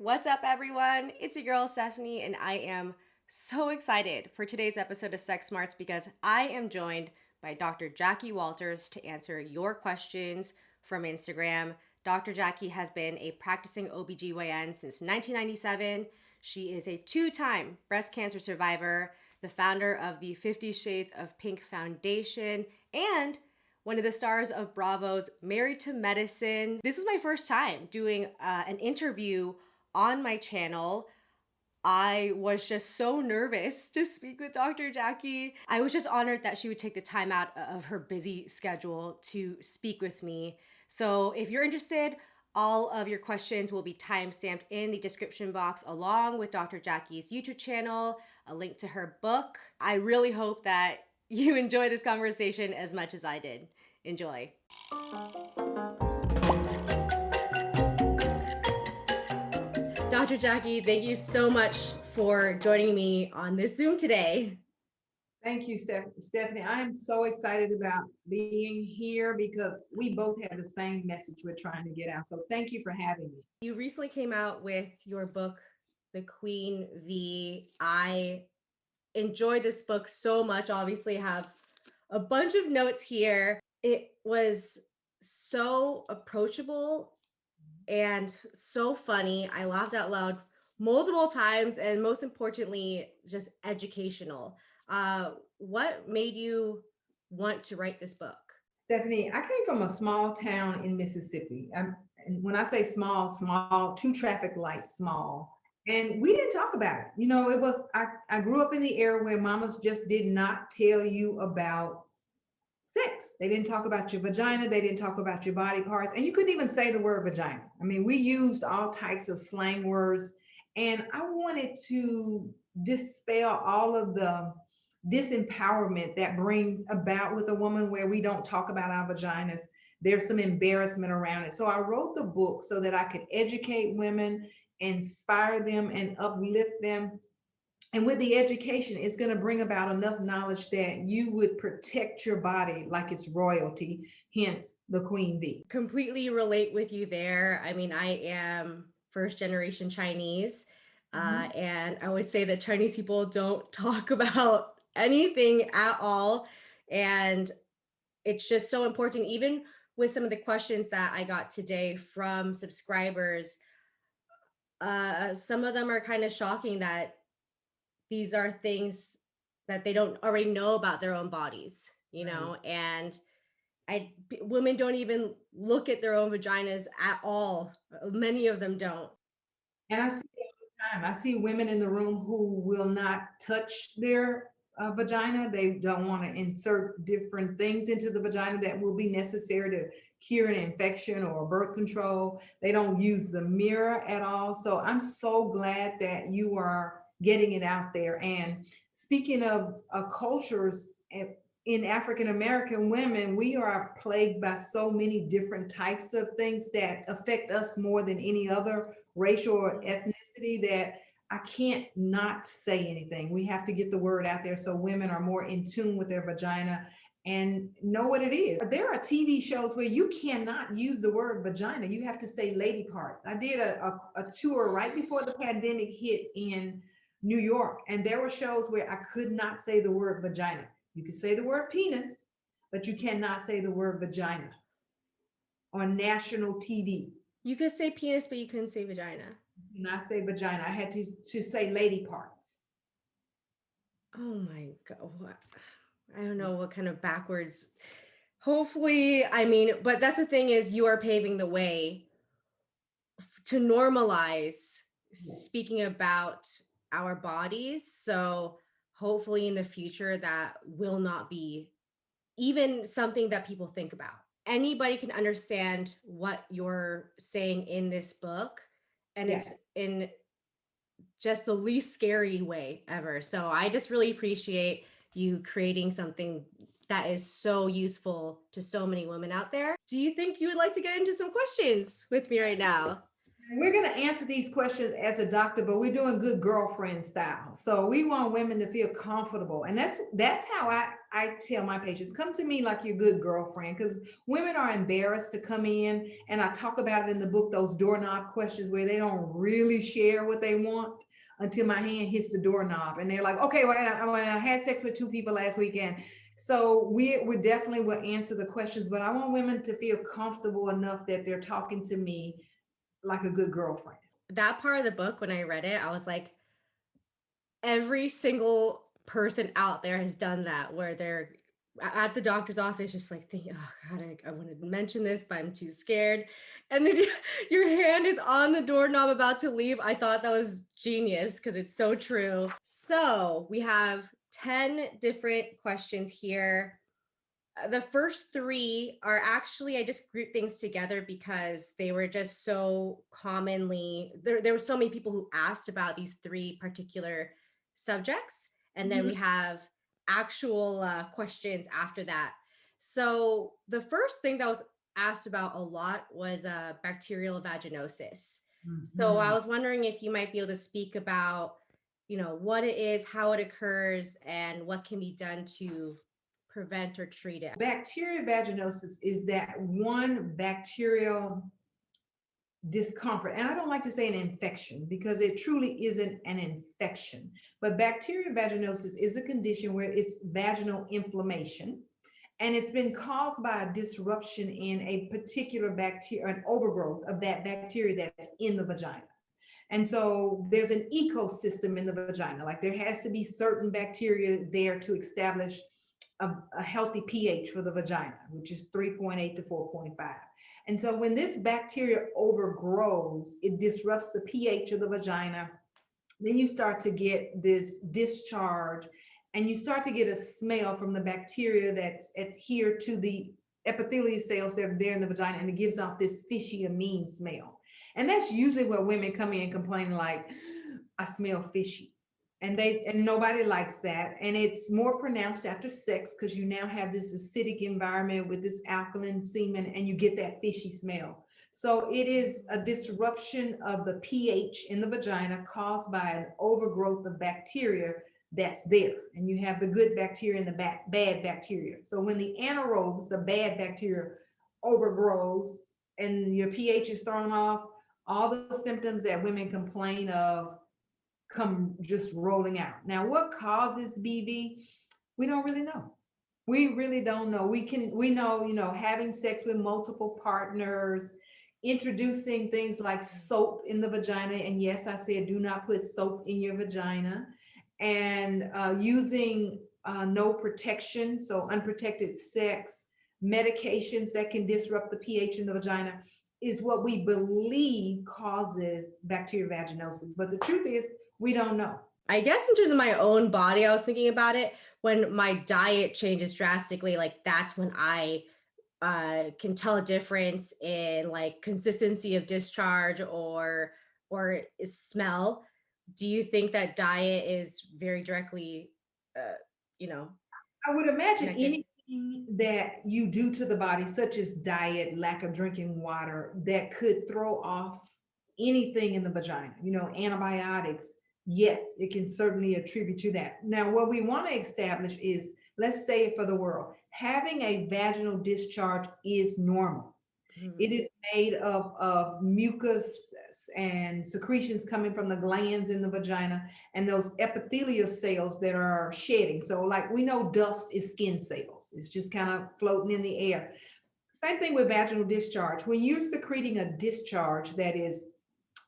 What's up, everyone? It's your girl, Stephanie, and I am so excited for today's episode of Sex Smarts because I am joined by Dr. Jackie Walters to answer your questions from Instagram. Dr. Jackie has been a practicing OBGYN since 1997. She is a two-time breast cancer survivor, the founder of the 50 Shades of Pink Foundation, and one of the stars of Bravo's Married to Medicine. This was my first time doing an interview on my channel. I was just so nervous to speak with Dr. Jackie. I was just honored that she would take the time out of her busy schedule to speak with me. So if you're interested, all of your questions will be timestamped in the description box along with Dr. Jackie's YouTube channel, a link to her book. I really hope that you enjoy this conversation as much as I did. Enjoy. Dr. Jackie, thank you so much for joining me on this Zoom today. Thank you, Stephanie. I am so excited about being here because we both have the same message we're trying to get out. So thank you for having me. You recently came out with your book, The Queen V. I enjoyed this book so much. Obviously, I have a bunch of notes here. It was so approachable and so funny. I laughed out loud multiple times, and most importantly, just educational. What made you want to write this book? Stephanie, I came from a small town in Mississippi. And when I say small, two traffic lights small. And we didn't talk about it. I grew up in the era where mamas just did not tell you about sex. They didn't talk about your vagina. They didn't talk about your body parts. And you couldn't even say the word vagina. I mean, we used all types of slang words. And I wanted to dispel all of the disempowerment that brings about with a woman where we don't talk about our vaginas. There's some embarrassment around it. So I wrote the book so that I could educate women, inspire them, and uplift them. And with the education, it's going to bring about enough knowledge that you would protect your body like it's royalty, hence the Queen Bee. Completely relate with you there. I mean, I am first generation Chinese, and I would say that Chinese people don't talk about anything at all. And it's just so important, even with some of the questions that I got today from subscribers. Some of them are kind of shocking that these are things that they don't already know about their own bodies, and women don't even look at their own vaginas at all. Many of them don't. And I see it all the time. I see women in the room who will not touch their vagina. They don't want to insert different things into the vagina that will be necessary to cure an infection or birth control. They don't use the mirror at all. So I'm so glad that you are getting it out there. And speaking of cultures, in African American women, we are plagued by so many different types of things that affect us more than any other racial or ethnicity that I can't not say anything. We have to get the word out there so women are more in tune with their vagina and know what it is. There are TV shows where you cannot use the word vagina. You have to say lady parts. I did a tour right before the pandemic hit in New York, and there were shows where I could not say the word vagina. You can say the word penis, but you cannot say the word vagina on national TV. You could say penis, but you couldn't say vagina. You cannot say vagina. I had to say lady parts. Oh my God. I don't know what kind of backwards. Hopefully, I mean, but that's the thing is you are paving the way to normalize speaking about our bodies. So hopefully in the future that will not be even something that people think about. Anybody can understand what you're saying in this book, and it's in just the least scary way ever. So I just really appreciate you creating something that is so useful to so many women out there. Do you think you would like to get into some questions with me right now? We're going to answer these questions as a doctor, but we're doing good girlfriend style. So we want women to feel comfortable. And that's how I tell my patients, come to me like your good girlfriend, because women are embarrassed to come in. And I talk about it in the book, those doorknob questions where they don't really share what they want until my hand hits the doorknob. And they're like, okay, well, I had sex with two people last weekend. So we definitely will answer the questions, but I want women to feel comfortable enough that they're talking to me like a good girlfriend. That part of the book, when I read it, I was like, every single person out there has done that where they're at the doctor's office just like thinking, oh god, I wanted to mention this but I'm too scared, and then your hand is on the doorknob about to leave. I thought that was genius because it's so true. So we have 10 different questions here. The first three are actually, I just grouped things together because they were just so commonly, there were so many people who asked about these three particular subjects. And then Mhm. we have actual questions after that. So the first thing that was asked about a lot was bacterial vaginosis. So I Mhm. was wondering if you might be able to speak about, what it is, how it occurs, and what can be done to prevent or treat it. Bacterial vaginosis is that one bacterial discomfort. And I don't like to say an infection because it truly isn't an infection. But bacterial vaginosis is a condition where it's vaginal inflammation. And it's been caused by a disruption in a particular bacteria, an overgrowth of that bacteria that's in the vagina. And so there's an ecosystem in the vagina. Like there has to be certain bacteria there to establish a healthy pH for the vagina, which is 3.8 to 4.5. And so when this bacteria overgrows, it disrupts the pH of the vagina. Then you start to get this discharge and you start to get a smell from the bacteria that's adhered to the epithelial cells that are there in the vagina, and it gives off this fishy amine smell. And that's usually what women come in complaining like, I smell fishy. And nobody likes that. And it's more pronounced after sex because you now have this acidic environment with this alkaline semen and you get that fishy smell. So it is a disruption of the pH in the vagina caused by an overgrowth of bacteria that's there. And you have the good bacteria and the bad bacteria. So when the anaerobes, the bad bacteria, overgrows and your pH is thrown off, all the symptoms that women complain of come just rolling out. Now, what causes BV? We don't really know. We really don't know. We know, having sex with multiple partners, introducing things like soap in the vagina. And yes, I said, do not put soap in your vagina. And using no protection, so unprotected sex, medications that can disrupt the pH in the vagina is what we believe causes bacterial vaginosis. But the truth is, we don't know. I guess in terms of my own body, I was thinking about it when my diet changes drastically, like that's when I can tell a difference in like consistency of discharge or smell. Do you think that diet is very directly, uh, you know, I would imagine connected? anything that you do to the body, such as diet, lack of drinking water, that could throw off anything in the vagina, antibiotics. Yes, it can certainly attribute to that. Now, what we want to establish is, let's say it for the world, having a vaginal discharge is normal. It Mhm. is made of mucus and secretions coming from the glands in the vagina and those epithelial cells that are shedding. So, like we know, dust is skin cells, it's just kind of floating in the air. Same thing with vaginal discharge. When you're secreting a discharge that is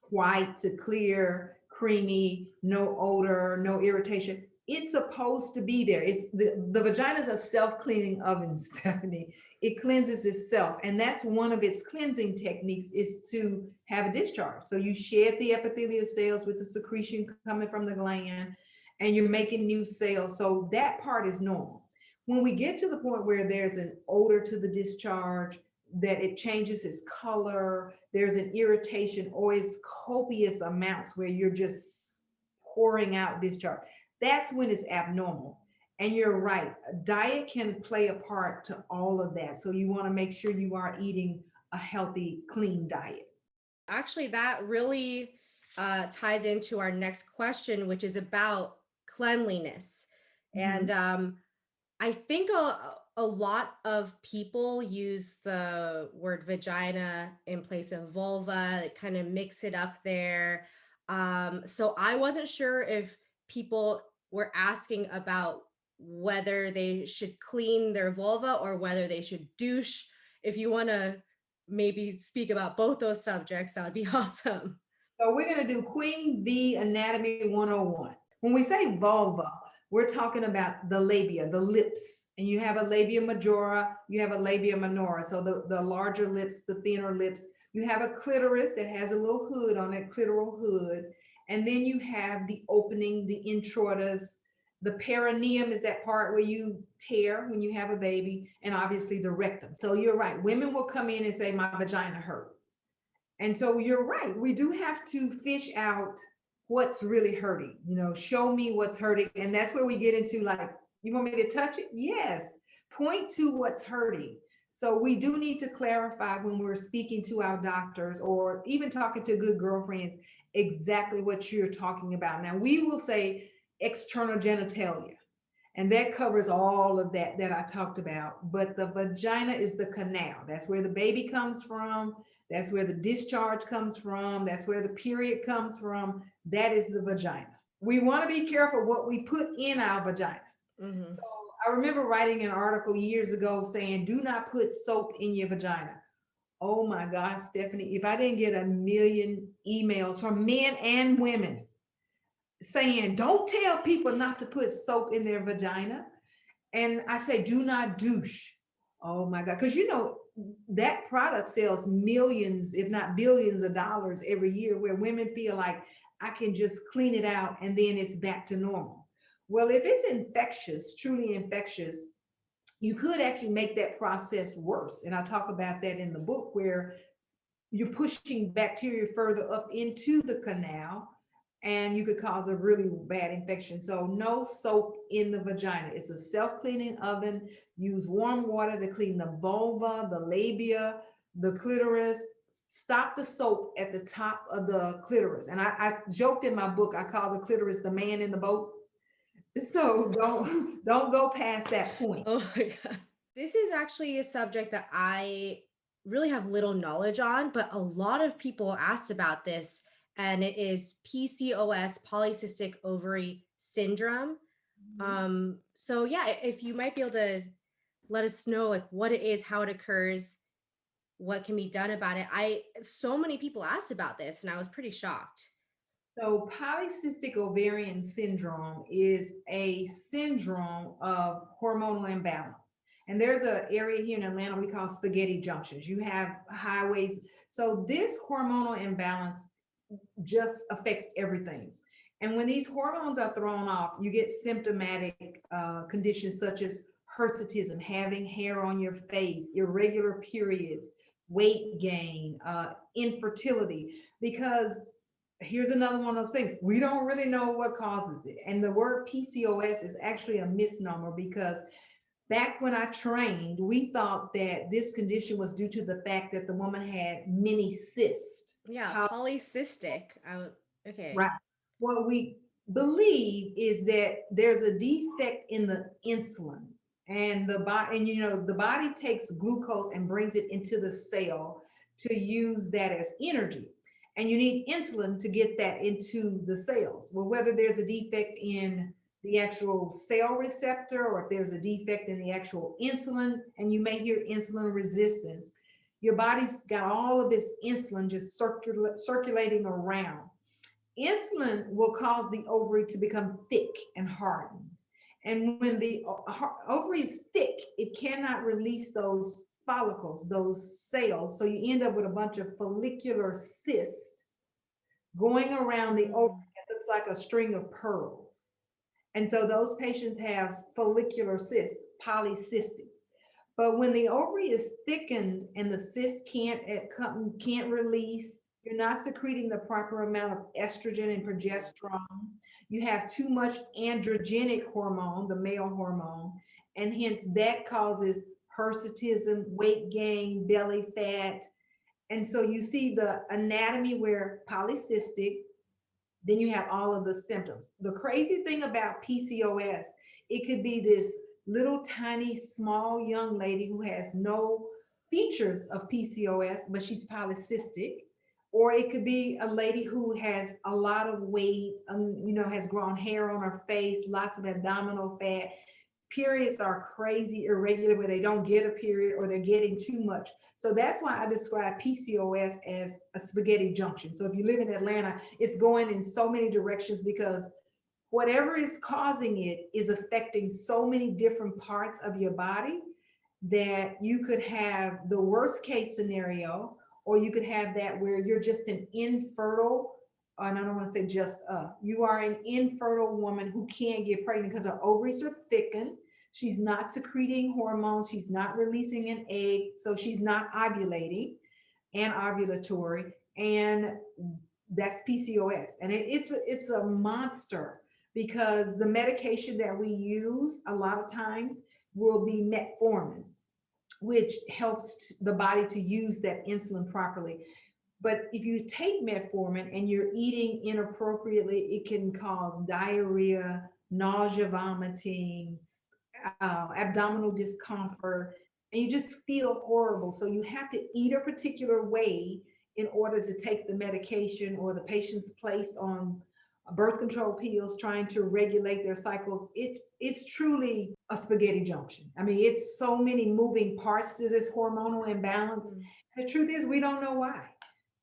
white to clear, creamy, no odor, no irritation. It's supposed to be there. It's the vagina is a self-cleaning oven, Stephanie. It cleanses itself. And that's one of its cleansing techniques is to have a discharge. So you shed the epithelial cells with the secretion coming from the gland and you're making new cells. So that part is normal. When we get to the point where there's an odor to the discharge, that it changes its color, there's an irritation, or it's copious amounts where you're just pouring out discharge. That's when it's abnormal. And you're right, diet can play a part to all of that. So you want to make sure you are eating a healthy, clean diet. actually, that really ties into our next question, which is about cleanliness. And Mhm. I think a lot of people use the word vagina in place of vulva, they kind of mix it up there. So I wasn't sure if people were asking about whether they should clean their vulva or whether they should douche. If you want to maybe speak about both those subjects, that would be awesome. So we're going to do Queen V Anatomy 101. When we say vulva, we're talking about the labia, the lips. And you have a labia majora, you have a labia minora. So the larger lips, the thinner lips. You have a clitoris that has a little hood on it, clitoral hood. And then you have the opening, the introitus. The perineum is that part where you tear when you have a baby, and obviously the rectum. So you're right. Women will come in and say, my vagina hurt. And so you're right. We do have to fish out what's really hurting, show me what's hurting. And that's where we get into like, you want me to touch it? Yes. Point to what's hurting. So we do need to clarify when we're speaking to our doctors or even talking to good girlfriends exactly what you're talking about. Now, we will say external genitalia, and that covers all of that I talked about. But the vagina is the canal. That's where the baby comes from. That's where the discharge comes from. That's where the period comes from. That is the vagina. We want to be careful what we put in our vagina. Hmm. So I remember writing an article years ago saying, do not put soap in your vagina. Oh my God, Stephanie, if I didn't get a million emails from men and women saying, don't tell people not to put soap in their vagina. And I say, do not douche. Oh my God. Because that product sells millions, if not billions of dollars every year, where women feel like I can just clean it out and then it's back to normal. Well, if it's infectious, truly infectious, you could actually make that process worse. And I talk about that in the book where you're pushing bacteria further up into the canal and you could cause a really bad infection. So no soap in the vagina. It's a self-cleaning oven. Use warm water to clean the vulva, the labia, the clitoris. Stop the soap at the top of the clitoris. And I joked in my book, I call the clitoris the man in the boat. So don't go past that point. Oh my God. This is actually a subject that I really have little knowledge on, but a lot of people asked about this, and it is PCOS, polycystic ovary syndrome. So yeah, if you might be able to let us know like what it is, how it occurs, what can be done about it. So many people asked about this, and I was pretty shocked. So, polycystic ovarian syndrome is a syndrome of hormonal imbalance. And there's an area here in Atlanta we call spaghetti junctions. You have highways. So, this hormonal imbalance just affects everything. And when these hormones are thrown off, you get symptomatic conditions such as hirsutism, having hair on your face, irregular periods, weight gain, infertility, because here's another one of those things. We don't really know what causes it. And the word PCOS is actually a misnomer because back when I trained, we thought that this condition was due to the fact that the woman had many cysts. Yeah, polycystic. Okay. Right. What we believe is that there's a defect in the insulin, and the body takes glucose and brings it into the cell to use that as energy. And you need insulin to get that into the cells. Well, whether there's a defect in the actual cell receptor or if there's a defect in the actual insulin, and you may hear insulin resistance, your body's got all of this insulin just circulating around. Insulin will cause the ovary to become thick and harden. And when the ovary is thick, it cannot release those follicles, those cells. So you end up with a bunch of follicular cysts going around the ovary Mm. that looks like a string of pearls. And so those patients have follicular cysts, polycystic. But when the ovary is thickened and the cyst can't release, you're not secreting the proper amount of estrogen and progesterone. You have too much androgenic hormone, the male hormone, and hence that causes hirsutism, weight gain, belly fat, And so you see the anatomy where polycystic, then you have all of the symptoms. The crazy thing about PCOS, it could be this little tiny small young lady who has no features of PCOS, but she's polycystic. Or it could be a lady who has a lot of weight, has grown hair on her face, lots of abdominal fat. Periods are crazy irregular where they don't get a period or they're getting too much. So that's why I describe PCOS as a spaghetti junction. So if you live in Atlanta, it's going in so many directions because whatever is causing it is affecting so many different parts of your body that you could have the worst case scenario, or you could have that where you're just an infertile, and I don't want to say just you are an infertile woman who can't get pregnant because her ovaries are thickened. She's not secreting hormones. She's not releasing an egg. So she's not ovulating and ovulatory. And that's PCOS. And it's a monster because the medication that we use a lot of times will be metformin, which helps the body to use that insulin properly. But if you take metformin and you're eating inappropriately, it can cause diarrhea, nausea, vomiting, abdominal discomfort, and you just feel horrible. So you have to eat a particular way in order to take the medication, or the patient's placed on birth control pills trying to regulate their cycles. It's truly a spaghetti junction. I mean, it's so many moving parts to this hormonal imbalance. Mm. The truth is, we don't know why.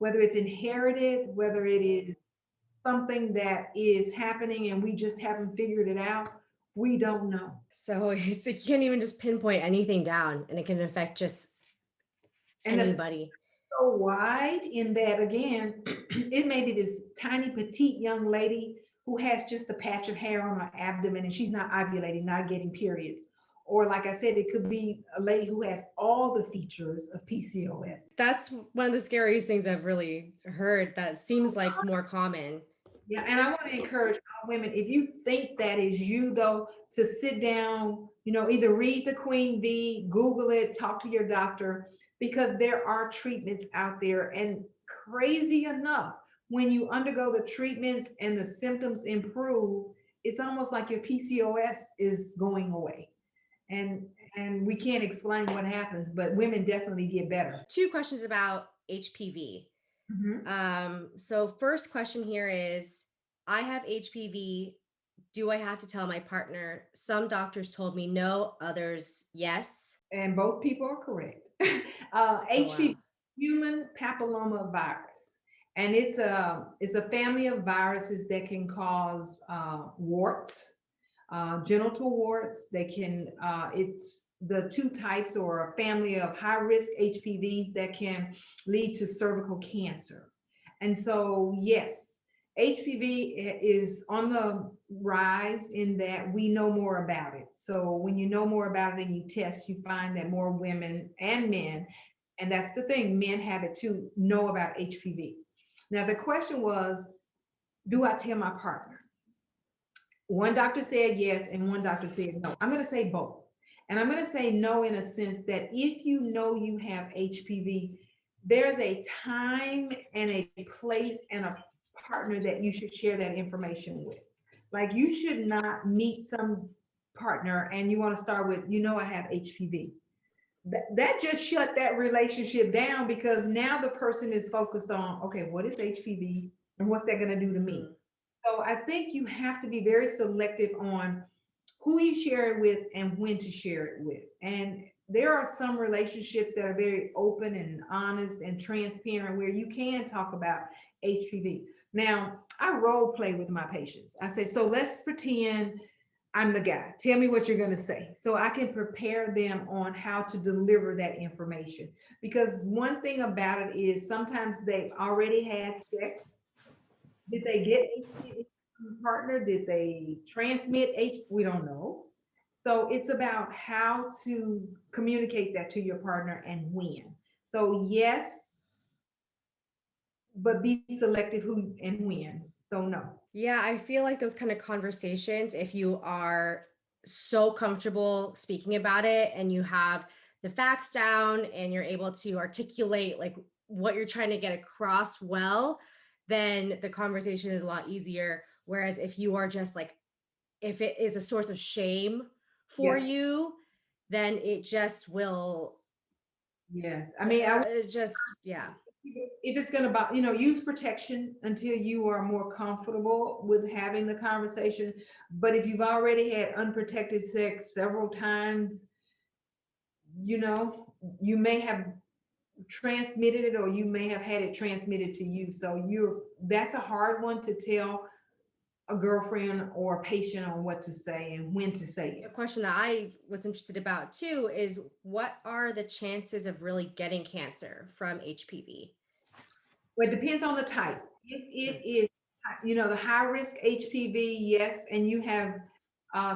Whether it's inherited, whether it is something that is happening and we just haven't figured it out, we don't know. So it's like you can't even just pinpoint anything down, and it can affect just And the anybody. so wide in that, again, it may be this tiny petite young lady who has just a patch of hair on her abdomen and she's not ovulating, not getting periods. Or like I said, it could be a lady who has all the features of PCOS. That's one of the scariest things I've really heard that seems like more common. Yeah, and I want to encourage all women, if you think that is you, though, to sit down, either read the Queen V, Google it, talk to your doctor, because there are treatments out there. And crazy enough, when you undergo the treatments and the symptoms improve, it's almost like your PCOS is going away. And and we can't explain what happens, but women definitely get better. Two questions about HPV. Mhm. So first question here is, I have HPV. Do I have to tell my partner? Some doctors told me no, others yes. And both people are correct. Oh wow. HPV, human papilloma virus, and it's a family of viruses that can cause warts, genital warts. They can it's the two types, or a family of high risk HPVs that can lead to cervical cancer. And so, yes, HPV is on the rise in that we know more about it. So when you know more about it and you test, you find that more women and men, and that's the thing, men have it too, know about HPV. Now, the question was, do I tell my partner? One doctor said yes, and one doctor said no. I'm going to say both. And I'm going to say no in a sense that if you know you have HPV, there's a time and a place and a partner that you should share that information with. Like, you should not meet some partner and you want to start with, I have HPV. That just shut that relationship down, because now the person is focused on, okay, what is HPV and what's that going to do to me? Mm. So I think you have to be very selective on who you share it with and when to share it with. And there are some relationships that are very open and honest and transparent where you can talk about HPV. Now, I role play with my patients. I say, so let's pretend I'm the guy. Tell me what you're going to say so I can prepare them on how to deliver that information. Because one thing about it is sometimes they've already had sex. Did they get HPV from the partner? Did they transmit H? We don't know. So it's about how to communicate that to your partner and when. So yes, but be selective who and when. So no. Yeah, I feel like those kind of conversations, if you are so comfortable speaking about it and you have the facts down and you're able to articulate like what you're trying to get across well, then the conversation is a lot easier. Whereas if you are just like, if it is a source of shame for Yeah. you, then it just will, Yes. I mean, I would, it just, yeah. if it's going to, use protection until you are more comfortable with having the conversation. But if you've already had unprotected sex several times, you know, you may have transmitted it or you may have had it transmitted to you. So that's a hard one to tell a girlfriend or a patient on what to say and when to say A it. question that I was interested about too is what are the chances of really getting cancer from HPV? Well, it depends on the type. If Mm. it is, the high risk HPV, yes, and you have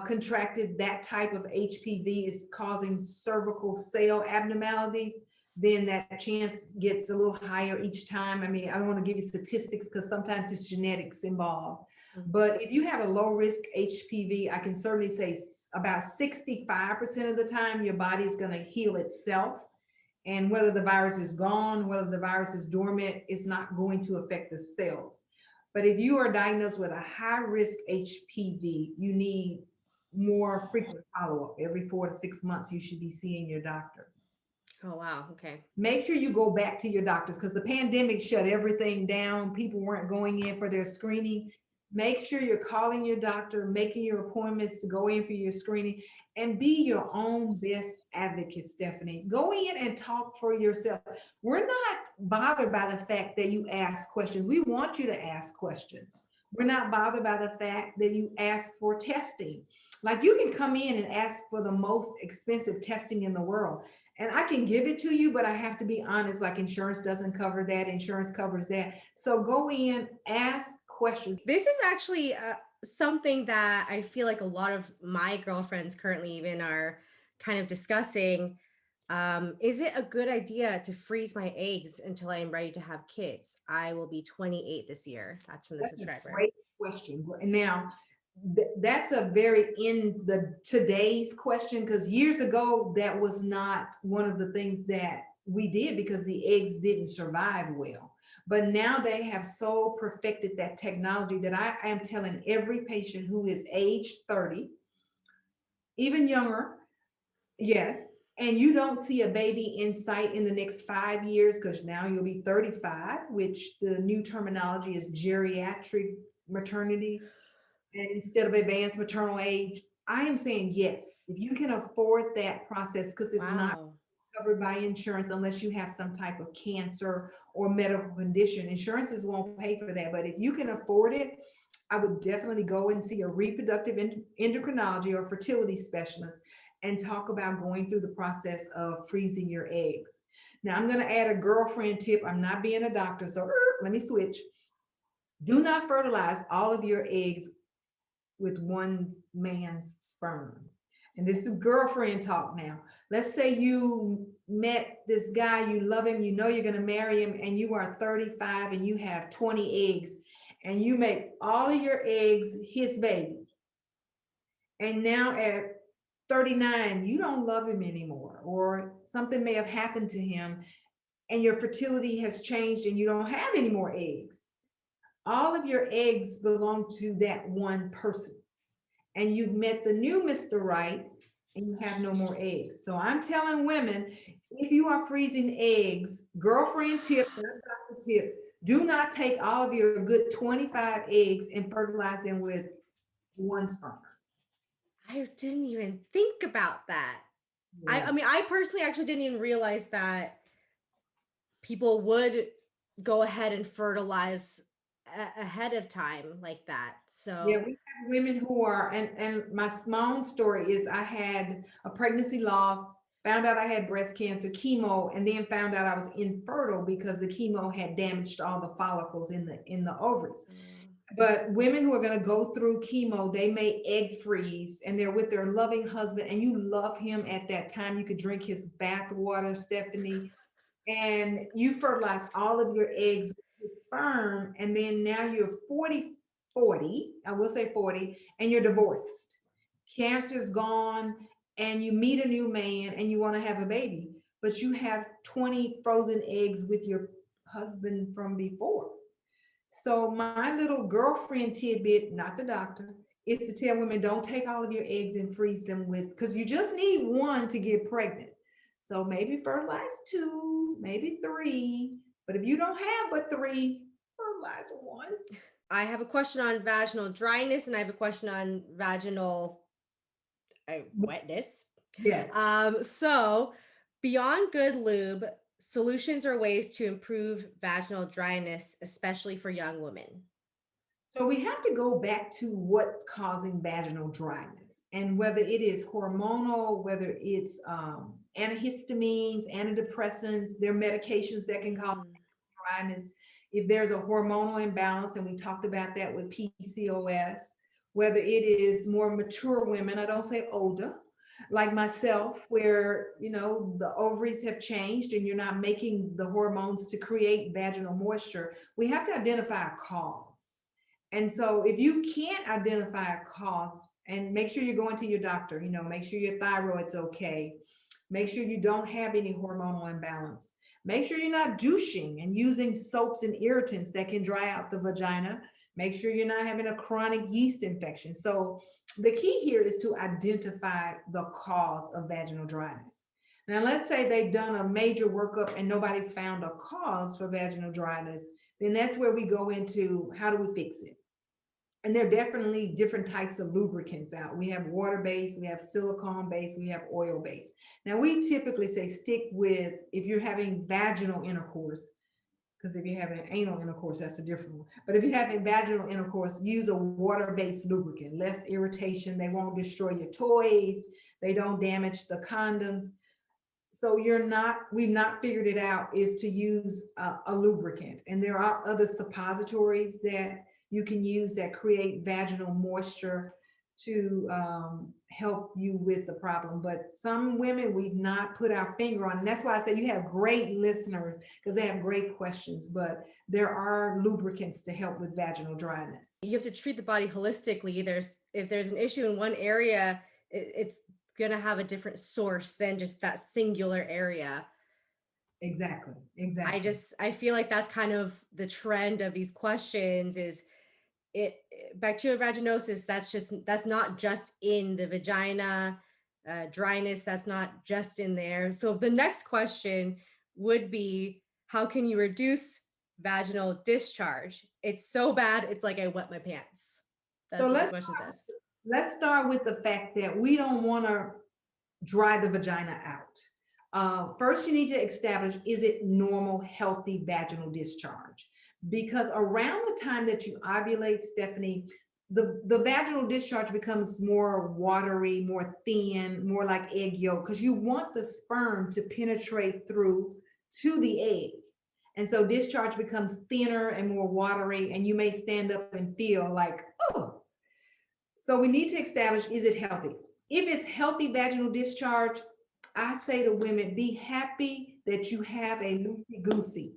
contracted that type of HPV is causing cervical cell abnormalities, then that chance gets a little higher each time. I mean, I don't want to give you statistics because sometimes it's genetics involved. Mhm. But if you have a low risk HPV, I can certainly say about 65% of the time your body is going to heal itself, and whether the virus is gone, whether the virus is dormant, it's not going to affect the cells. But if you are diagnosed with a high risk HPV, you need more frequent follow up. Every 4 to 6 months, you should be seeing your doctor. Oh, wow. Okay. Make sure you go back to your doctors because the pandemic shut everything down. People weren't going in for their screening. Make sure you're calling your doctor, making your appointments to go in for your screening, and be your own best advocate, Stephanie. Go in and talk for yourself. We're not bothered by the fact that you ask questions. We want you to ask questions. We're not bothered by the fact that you ask for testing. Like, you can come in and ask for the most expensive testing in the world, and I can give it to you, but I have to be honest, like insurance doesn't cover that, insurance covers that. So go in, ask questions. This is actually something that I feel like a lot of my girlfriends currently even are kind of discussing. Is it a good idea to freeze my eggs until I am ready to have kids? I will be 28 this year. That's from the That's a subscriber. great question. And now that's a very in the today's question, because years ago that was not one of the things that we did because the eggs didn't survive well. But now they have so perfected that technology that I am telling every patient who is age 30, even younger, yes, and you don't see a baby in sight in the next 5 years because now you'll be 35, which the new terminology is geriatric maternity, and instead of advanced maternal age. I am saying yes, if you can afford that process, because it's not Wow. covered by insurance unless you have some type of cancer or medical condition. Insurances won't pay for that, but if you can afford it, I would definitely go and see a reproductive endocrinology or fertility specialist and talk about going through the process of freezing your eggs. Now, I'm going to add a girlfriend tip. I'm not being a doctor, so let me switch. Do not fertilize all of your eggs with one man's sperm. And this is girlfriend talk now. Let's say you met this guy, you love him, you know you're going to marry him, and you are 35 and you have 20 eggs, and you make all of your eggs his baby. And now at 39, you don't love him anymore, or something may have happened to him, and your fertility has changed and you don't have any more eggs. All of your eggs belong to that one person, and you've met the new Mr. Right, and you have no more eggs. So I'm telling women, if you are freezing eggs, girlfriend tip, not doctor tip, do not take all of your good 25 eggs and fertilize them with one sperm. I didn't even think about that. Yeah. I mean, I personally actually didn't even realize that people would go ahead and fertilize ahead of time like that. Yeah, So, we have women who are, and my own story is I had a pregnancy loss, found out I had breast cancer, chemo, and then found out I was infertile because the chemo had damaged all the follicles in the ovaries. But women who are going to go through chemo, they may egg freeze and they're with their loving husband, and you love him at that time. You could drink his bath water, Stephanie, and you fertilize all of your eggs with sperm, and then now you're 40, I will say 40, and you're divorced. Cancer's gone, and you meet a new man and you want to have a baby, but you have 20 frozen eggs with your husband from before. So my little girlfriend tidbit, not the doctor, is to tell women don't take all of your eggs and freeze them with, because you just need one to get pregnant. So maybe fertilize two, maybe three. But if you don't have but three, fertilize one. I have a question on vaginal dryness and I have a question on vaginal wetness. Yes. So beyond good lube, solutions or ways to improve vaginal dryness, especially for young women. So we have to go back to what's causing vaginal dryness, and whether it is hormonal, whether it's antihistamines, antidepressants, there are medications that can cause Mm. dryness. If there's a hormonal imbalance, and we talked about that with PCOS, whether it is more mature women, I don't say older, like myself, where the ovaries have changed and you're not making the hormones to create vaginal moisture, we have to identify a cause. And so if you can't identify a cause, and make sure you're going to your doctor, make sure your thyroid's okay, make sure you don't have any hormonal imbalance, make sure you're not douching and using soaps and irritants that can dry out the vagina, make sure you're not having a chronic yeast infection. So the key here is to identify the cause of vaginal dryness. Now, let's say they've done a major workup and nobody's found a cause for vaginal dryness, then that's where we go into how do we fix it? And there are definitely different types of lubricants out. We have water-based, we have silicone-based, we have oil-based. Now, we typically say stick with, if you're having vaginal intercourse, because if you're having anal intercourse, that's a different one. But if you're having vaginal intercourse, use a water-based lubricant, less irritation. They won't destroy your toys. They don't damage the condoms. So we've not figured it out, is to use a lubricant. And there are other suppositories that you can use that create vaginal moisture to help you with the problem. But some women we've not put our finger on. And that's why I say you have great listeners, because they have great questions. But there are lubricants to help with vaginal dryness. You have to treat the body holistically. If there's an issue in one area, it's going to have a different source than just that singular area. Exactly. I feel like that's kind of the trend of these questions is bacterial vaginosis. That's not just in the vagina. Dryness, that's not just in there. So the next question would be, how can you reduce vaginal discharge? It's so bad, it's like I wet my pants. That's So what the question says. let's start with the fact that we don't want to dry the vagina out. First, you need to establish, is it normal, healthy vaginal discharge? Because around the time that you ovulate, Stephanie, the vaginal discharge becomes more watery, more thin, more like egg yolk, because you want the sperm to penetrate through to the egg. And so discharge becomes thinner and more watery, and you may stand up and feel like, oh. So we need to establish, is it healthy? If it's healthy vaginal discharge, I say to women, be happy that you have a loosey goosey,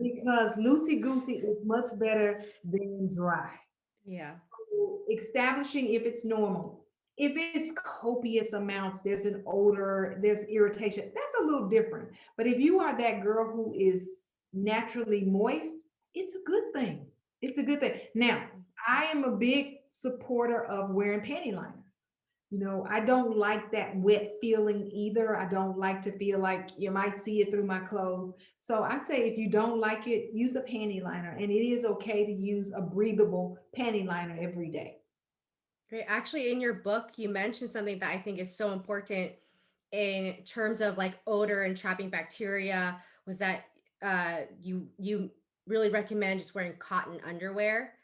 because loosey goosey is much better than dry. Yeah. So establishing if it's normal. If it's copious amounts, there's an odor, there's irritation, that's a little different. But if you are that girl who is naturally moist, it's a good thing. It's a good thing. Now, I am a big supporter of wearing panty liners. I don't like that wet feeling either. I don't like to feel like you might see it through my clothes. So I say, if you don't like it, use a panty liner. And it is okay to use a breathable panty liner every day. Great. Actually, in your book, you mentioned something that I think is so important in terms of like odor and trapping bacteria, was that you really recommend just wearing cotton underwear,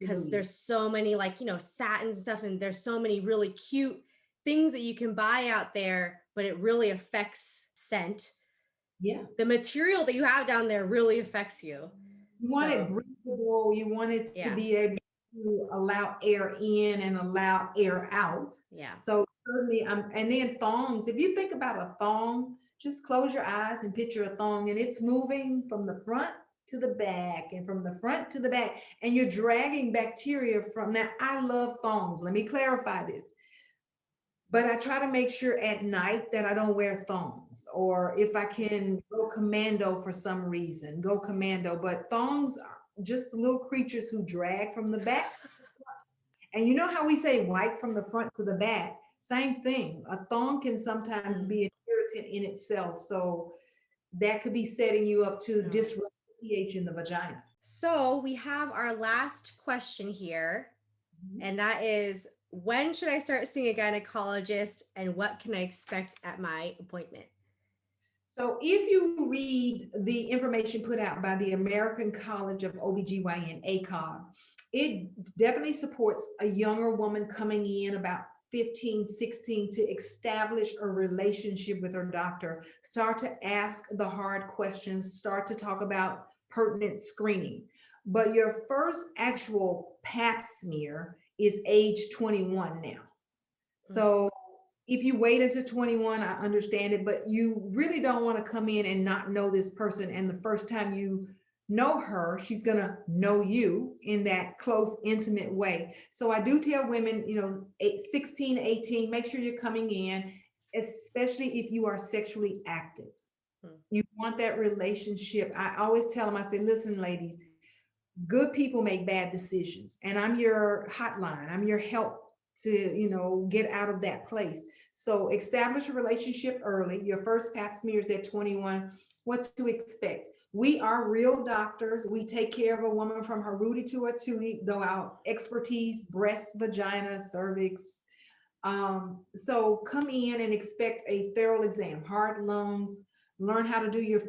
because Absolutely. there's so many like, satins and stuff, and there's so many really cute things that you can buy out there, but it really affects scent. Yeah. The material that you have down there really affects you. You want it So, breathable. You want it to yeah. be able to allow air in and allow air out. Yeah. So certainly, and then thongs. If you think about a thong, just close your eyes and picture a thong, and it's moving from the front to the back and from the front to the back, and you're dragging bacteria from. Now, I love thongs. Let me clarify this. But I try to make sure at night that I don't wear thongs, or if I can go commando for some reason, go commando. But thongs are just little creatures who drag from the back. And you know how we say wipe from the front to the back? Same thing. A thong can sometimes Mm. be an irritant in itself. So that could be setting you up to No. disrupt the pH in the vagina. So we have our last question here, Mhm. and that is, when should I start seeing a gynecologist and what can I expect at my appointment? So if you read the information put out by the American College of OBGYN, ACOG, it definitely supports a younger woman coming in about 15, 16 to establish a relationship with her doctor, start to ask the hard questions, start to talk about pertinent screening. But your first actual pap smear is age 21 now. Mm. So if you wait until 21, I understand it, but you really don't want to come in and not know this person. And the first time you know her, she's going to know you in that close, intimate way. So I do tell women, 16, 18, make sure you're coming in, especially if you are sexually active. Mm. You want that relationship. I always tell them, I say, listen, ladies, good people make bad decisions, and I'm your hotline, I'm your help to get out of that place. So establish a relationship early. Your first pap smear is at 21. What to expect? We are real doctors. We take care of a woman from her rooty to her tootie, though our expertise: breast, vagina, cervix. So come in and expect a thorough exam, heart, lungs. Learn how to do your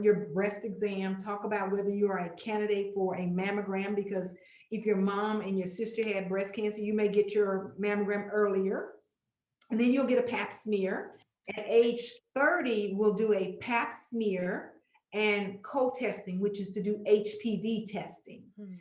your breast exam. Talk about whether you are a candidate for a mammogram, because if your mom and your sister had breast cancer, you may get your mammogram earlier, and then you'll get a pap smear. At age 30, we'll do a pap smear and co-testing, which is to do HPV testing. Mm.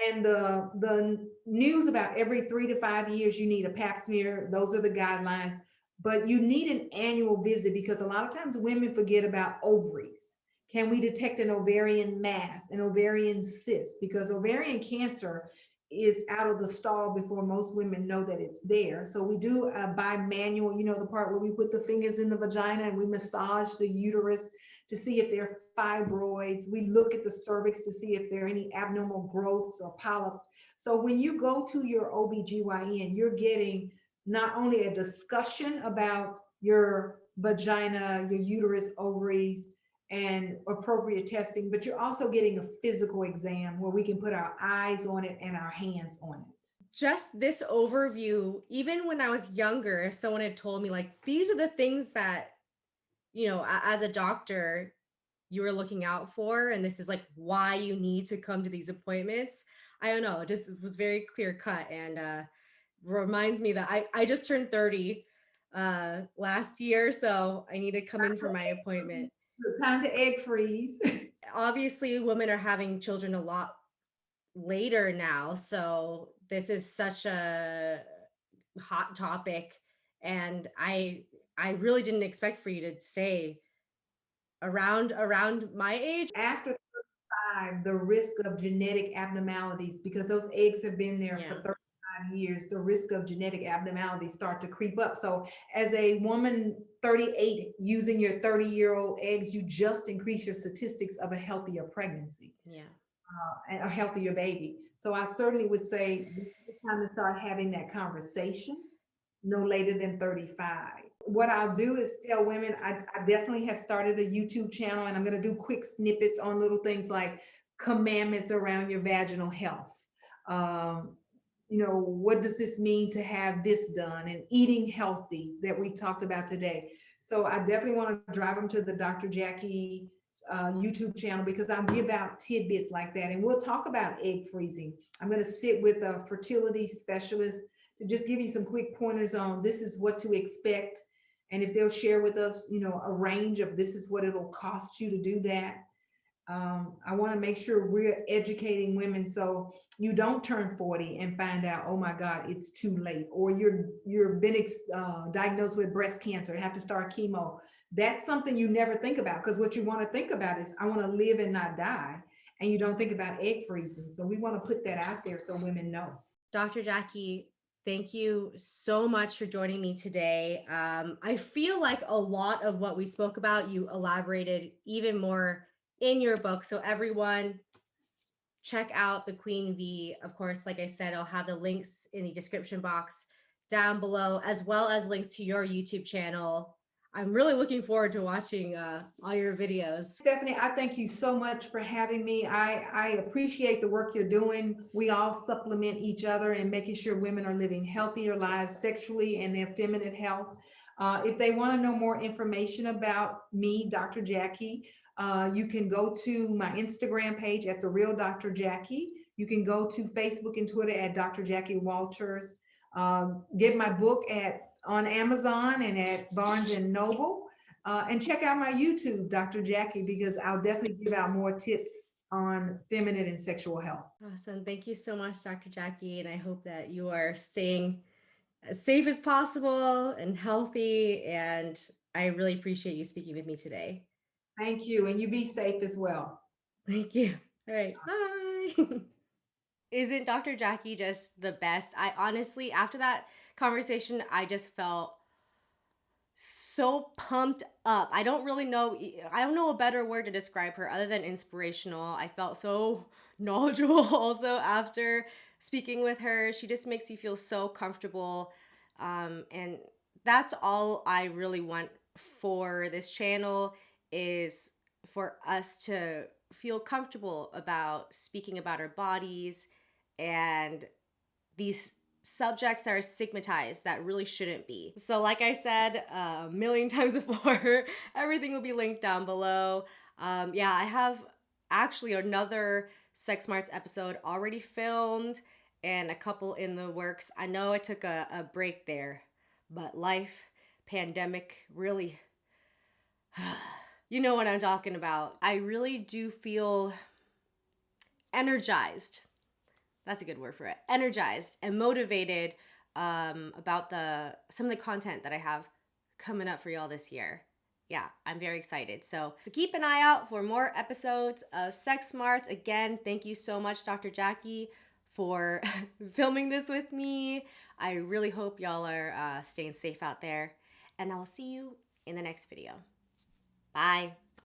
And the news about every 3 to 5 years you need a pap smear. Those are the guidelines, but you need an annual visit because a lot of times women forget about ovaries. Can we detect an ovarian mass, an ovarian cyst? Because ovarian cancer is out of the stall before most women know that it's there. So we do a bimanual, the part where we put the fingers in the vagina and we massage the uterus to see if there are fibroids. We look at the cervix to see if there are any abnormal growths or polyps. So when you go to your OBGYN, you're getting not only a discussion about your vagina, your uterus, ovaries, and appropriate testing, but you're also getting a physical exam where we can put our eyes on it and our hands on it. Just this overview, even when I was younger, if someone had told me, like, these are the things that, as a doctor, you were looking out for, and this is like why you need to come to these appointments. I don't know, it just was very clear cut, and reminds me that I just turned 30 last year, so I need to come in for my appointment. Time to egg freeze. Obviously, women are having children a lot later now, so this is such a hot topic, and I really didn't expect for you to say around my age. After 35, the risk of genetic abnormalities, because those eggs have been there for Yeah. 35 years, the risk of genetic abnormalities start to creep up. So as a woman 38 using your 30-year-old eggs, you just increase your statistics of a healthier pregnancy, Yeah. and a healthier baby. So I certainly would say it's time to start having that conversation no later than 35. What I'll do is tell women, I definitely have started a YouTube channel, and I'm going to do quick snippets on little things like commandments around your vaginal health. Um, what does this mean to have this done, and eating healthy that we talked about today. So I definitely want to drive them to the Dr. Jackie YouTube channel, because I'll give out tidbits like that. And we'll talk about egg freezing. I'm going to sit with a fertility specialist to just give you some quick pointers on this is what to expect. And if they'll share with us, a range of this is what it'll cost you to do that. I want to make sure we're educating women so you don't turn 40 and find out, oh my God, it's too late, or you're been diagnosed with breast cancer and have to start chemo. That's something you never think about, because what you want to think about is I want to live and not die, and you don't think about egg freezing. So we want to put that out there so women know. Dr. Jackie, Thank you so much for joining me today. I feel like a lot of what we spoke about, you elaborated even more in your book. So, everyone, check out the Queen V. Of course, like I said, I'll have the links in the description box down below, as well as links to your YouTube channel. I'm really looking forward to watching all your videos. Stephanie, I thank you so much for having me. I appreciate the work you're doing. We all supplement each other in making sure women are living healthier lives sexually and their feminine health. If they want to know more information about me, Dr. Jackie, you can go to my Instagram page at The Real Dr. Jackie. You can go to Facebook and Twitter at Dr. Jackie Walters. Get my book on Amazon and at Barnes and Noble. And check out my YouTube, Dr. Jackie, because I'll definitely give out more tips on feminine and sexual health. Awesome. Thank you so much, Dr. Jackie. And I hope that you are staying as safe as possible and healthy. And I really appreciate you speaking with me today. Thank you. And you be safe as well. Thank you. All right. Bye. Isn't Dr. Jackie just the best? I honestly, after that conversation, I just felt so pumped up. I don't know a better word to describe her other than inspirational. I felt so knowledgeable also after speaking with her. She just makes you feel so comfortable. And that's all I really want for this channel, is for us to feel comfortable about speaking about our bodies and these subjects that are stigmatized that really shouldn't be. So like I said a million times before, everything will be linked down below. Yeah, I have actually another Sex Smarts episode already filmed and a couple in the works. I know I took a break there, but life, pandemic, really, you know what I'm talking about. I really do feel energized. That's a good word for it. Energized and motivated about some of the content that I have coming up for y'all this year. Yeah, I'm very excited. So keep an eye out for more episodes of Sex Smarts. Again, thank you so much, Dr. Jackie, for filming this with me. I really hope y'all are staying safe out there. And I will see you in the next video. Bye.